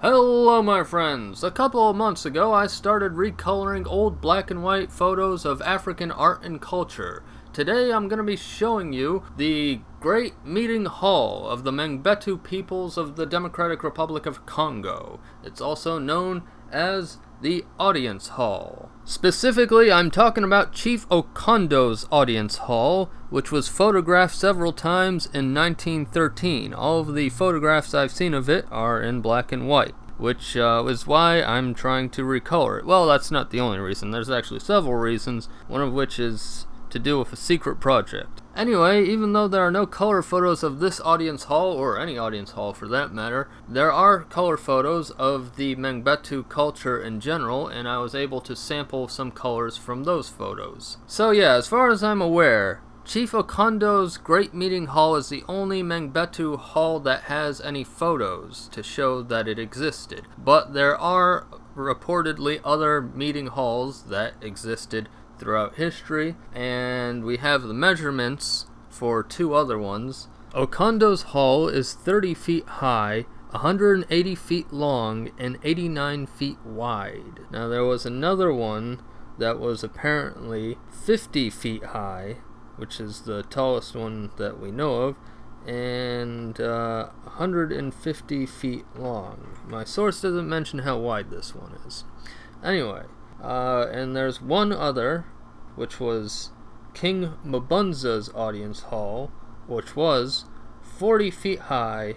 Hello my friends! A couple of months ago I started recoloring old black and white photos of African art and culture. Today I'm going to be showing you the Great Meeting Hall of the Mangbetu peoples of the Democratic Republic of Congo. It's also known as the Audience Hall. Specifically, I'm talking about Chief Okondo's Audience Hall, which was photographed several times in 1913. All of the photographs I've seen of it are in black and white, which is why I'm trying to recolor it. Well, that's not the only reason. There's actually several reasons, one of which is to do with a secret project. Anyway, even though there are no color photos of this audience hall, or any audience hall for that matter, there are color photos of the Mangbetu culture in general, and I was able to sample some colors from those photos. So yeah, as far as I'm aware, Chief Okondo's Great Meeting Hall is the only Mangbetu hall that has any photos to show that it existed. But there are reportedly other meeting halls that existed throughout history, and we have the measurements for two other ones. Okondo's hall is 30 feet high, 180 feet long, and 89 feet wide. Now there was another one that was apparently 50 feet high, which is the tallest one that we know of, and 150 feet long. My source doesn't mention how wide this one is. Anyway, and there's one other, which was King Mbunza's Audience Hall, which was 40 feet high,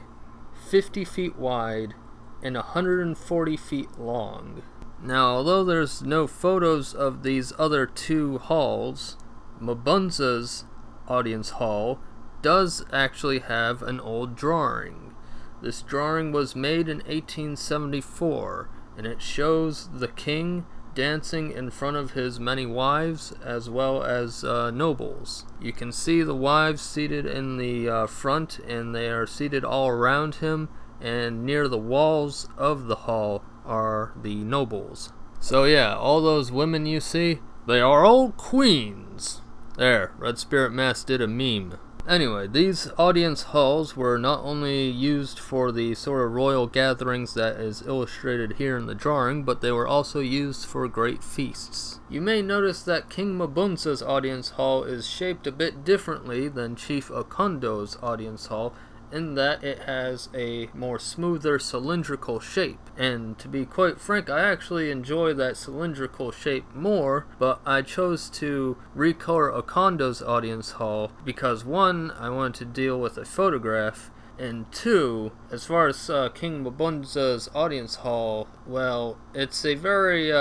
50 feet wide, and 140 feet long. Now, although there's no photos of these other two halls, Mbunza's Audience Hall does actually have an old drawing. This drawing was made in 1874, and it shows the king dancing in front of his many wives as well as nobles. You can see the wives seated in the front, and they are seated all around him, and near the walls of the hall are the nobles. So yeah, all those women you see, they are all queens. There, Red Spirit Mass did a meme. Anyway, these audience halls were not only used for the sort of royal gatherings that is illustrated here in the drawing, but they were also used for great feasts. You may notice that King Mbunza's audience hall is shaped a bit differently than Chief Okondo's audience hall, in that it has a more smoother cylindrical shape. And to be quite frank, I actually enjoy that cylindrical shape more, but I chose to recolor Okondo's audience hall because one, I wanted to deal with a photograph, and two, as far as King Mbunza's audience hall, well, it's a very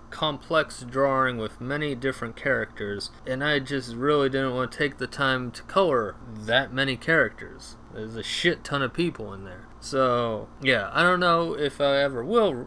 complex drawing with many different characters, and I just really didn't want to take the time to color that many characters. There's a shit ton of people in there. So, yeah, I don't know if I ever will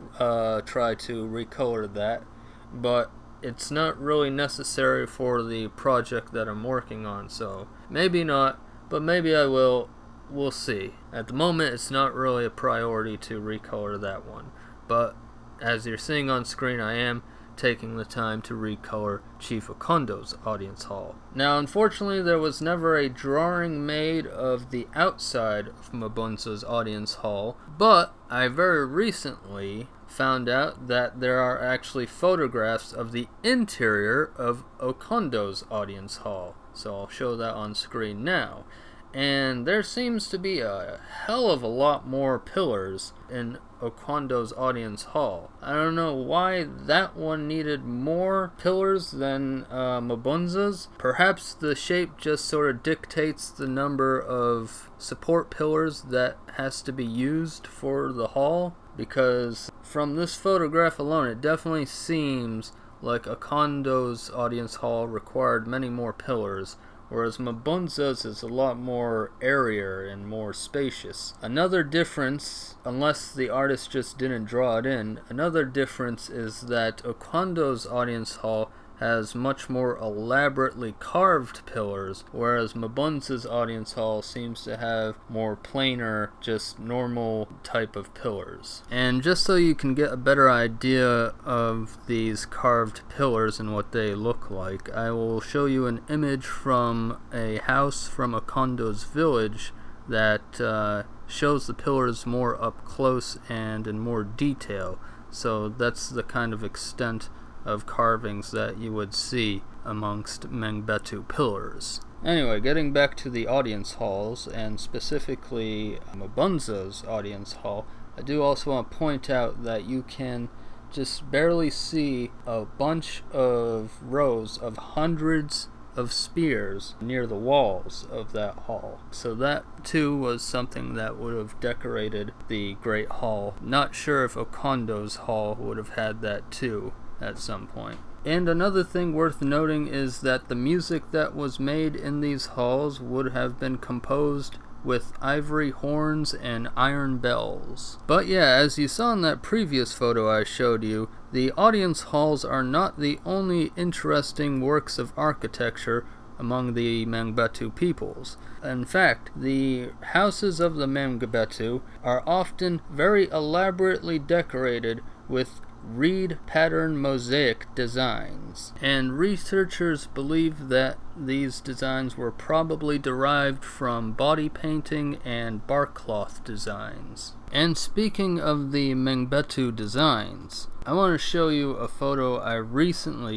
try to recolor that, but it's not really necessary for the project that I'm working on, so maybe not, but maybe I will. We'll see. At the moment, it's not really a priority to recolor that one, but as you're seeing on screen, I am taking the time to recolor Chief Okondo's audience hall. Now, unfortunately, there was never a drawing made of the outside of Mbunza's audience hall, but I very recently found out that there are actually photographs of the interior of Okondo's audience hall, so I'll show that on screen now. And there seems to be a hell of a lot more pillars in Okondo's audience hall. I don't know why that one needed more pillars than Mbunza's. Perhaps the shape just sort of dictates the number of support pillars that has to be used for the hall, because from this photograph alone, it definitely seems like Okondo's audience hall required many more pillars, whereas Mbunza's is a lot more airier and more spacious. Another difference, unless the artist just didn't draw it in, another difference is that Okondo's audience hall has much more elaborately carved pillars, whereas Mbunza's audience hall seems to have more plainer, just normal type of pillars. And just so you can get a better idea of these carved pillars and what they look like, I will show you an image from a house from Okondo's village that shows the pillars more up close and in more detail. So that's the kind of extent of carvings that you would see amongst Mangbetu pillars. Anyway, getting back to the audience halls, and specifically Mbunza's audience hall, I do also want to point out that you can just barely see a bunch of rows of hundreds of spears near the walls of that hall. So that too was something that would have decorated the Great Hall. Not sure if Okondo's hall would have had that too at some point. And another thing worth noting is that the music that was made in these halls would have been composed with ivory horns and iron bells. But yeah, as you saw in that previous photo I showed you, the audience halls are not the only interesting works of architecture among the Mangbetu peoples. In fact, the houses of the Mangbetu are often very elaborately decorated with reed pattern mosaic designs, and researchers believe that these designs were probably derived from body painting and bark cloth designs. And speaking of the Mangbetu designs, I want to show you a photo I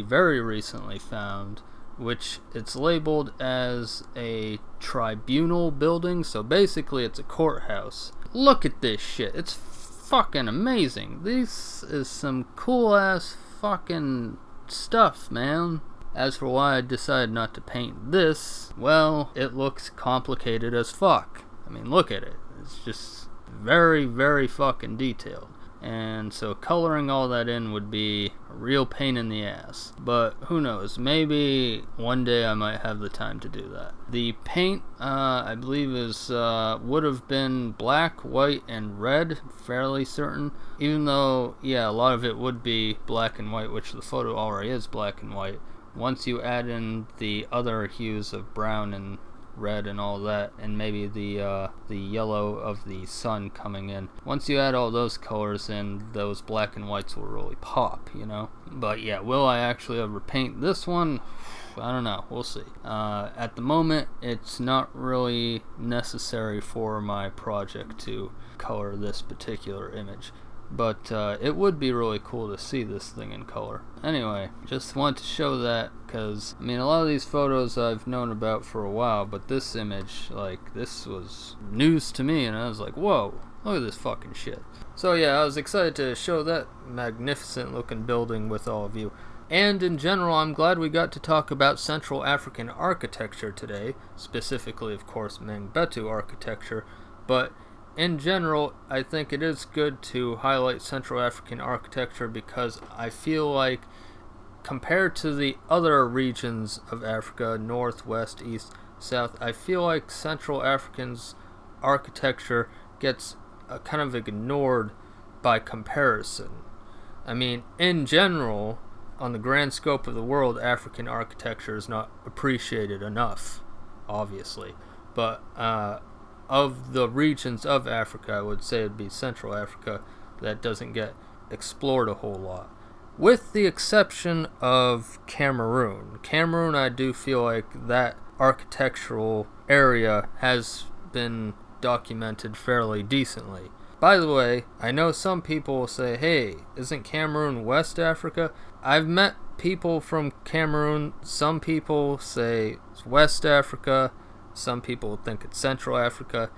very recently found, which it's labeled as a tribunal building, so basically it's a courthouse. Look at this shit, it's fucking amazing. This is some cool ass fucking stuff, man. As for why I decided not to paint this, well, it looks complicated as fuck. I mean, look at it. It's just very, very fucking detailed. And so coloring all that in would be a real pain in the ass. But who knows, maybe one day I might have the time to do that. The paint, I believe would have been black, white, and red, fairly certain. Even though, yeah, a lot of it would be black and white, which the photo already is black and white. Once you add in the other hues of brown and red and all that, and maybe the yellow of the sun coming in. Once you add all those colors in, those black and whites will really pop, you know? But yeah, will I actually ever paint this one? I don't know, we'll see. At the moment, it's not really necessary for my project to color this particular image. But it would be really cool to see this thing in color. Anyway, just want to show that because, I mean, a lot of these photos I've known about for a while, but this image, like, this was news to me, and I was like, whoa, look at this fucking shit. So yeah, I was excited to show that magnificent looking building with all of you. And in general, I'm glad we got to talk about Central African architecture today, specifically, of course, Mangbetu architecture, but in general, I think it is good to highlight Central African architecture because I feel like compared to the other regions of Africa, north, west, east, south, I feel like Central African's architecture gets kind of ignored by comparison. I mean, in general, on the grand scope of the world, African architecture is not appreciated enough, obviously. But of the regions of Africa, I would say it'd be Central Africa that doesn't get explored a whole lot. With the exception of Cameroon. Cameroon, I do feel like that architectural area has been documented fairly decently. By the way, I know some people will say, hey, isn't Cameroon West Africa? I've met people from Cameroon. Some people say it's West Africa. Some people think it's Central Africa.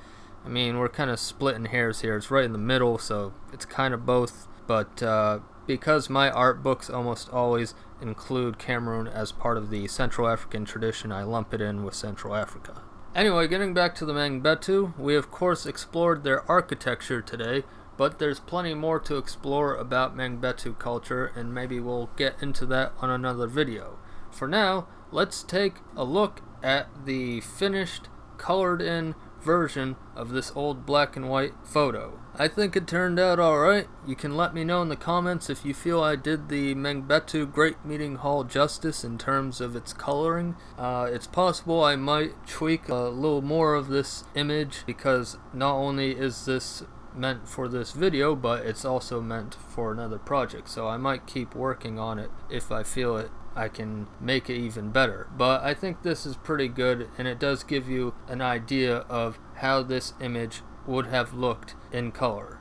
I mean, we're kind of splitting hairs here. It's right in the middle, so it's kind of both. But because my art books almost always include Cameroon as part of the Central African tradition, I lump it in with Central Africa. Anyway, getting back to the Mangbetu, we of course explored their architecture today, but there's plenty more to explore about Mangbetu culture, and maybe we'll get into that on another video. For now, let's take a look at the finished, colored-in version of this old black and white photo. I think it turned out alright. You can let me know in the comments if you feel I did the Mangbetu Great Meeting Hall justice in terms of its coloring. It's possible I might tweak a little more of this image because not only is this meant for this video, but it's also meant for another project, so I might keep working on it if I feel it I can make it even better. But I think this is pretty good, and it does give you an idea of how this image would have looked in color.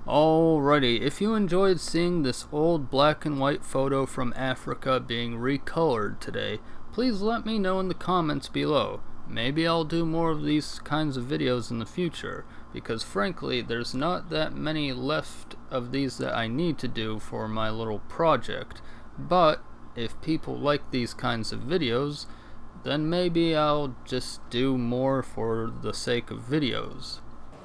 Alrighty, if you enjoyed seeing this old black and white photo from Africa being recolored today, please let me know in the comments below. Maybe I'll do more of these kinds of videos in the future, because frankly there's not that many left of these that I need to do for my little project. But if people like these kinds of videos, then maybe I'll just do more for the sake of videos.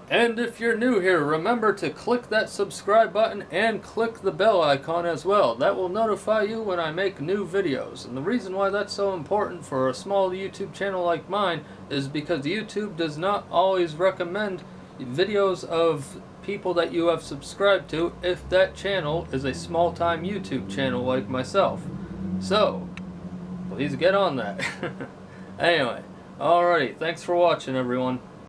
And if you're new here, remember to click that subscribe button and click the bell icon as well. That will notify you when I make new videos. And the reason why that's so important for a small YouTube channel like mine is because YouTube does not always recommend videos of people that you have subscribed to if that channel is a small-time YouTube channel like myself. So, please get on that. Anyway, alrighty, thanks for watching everyone.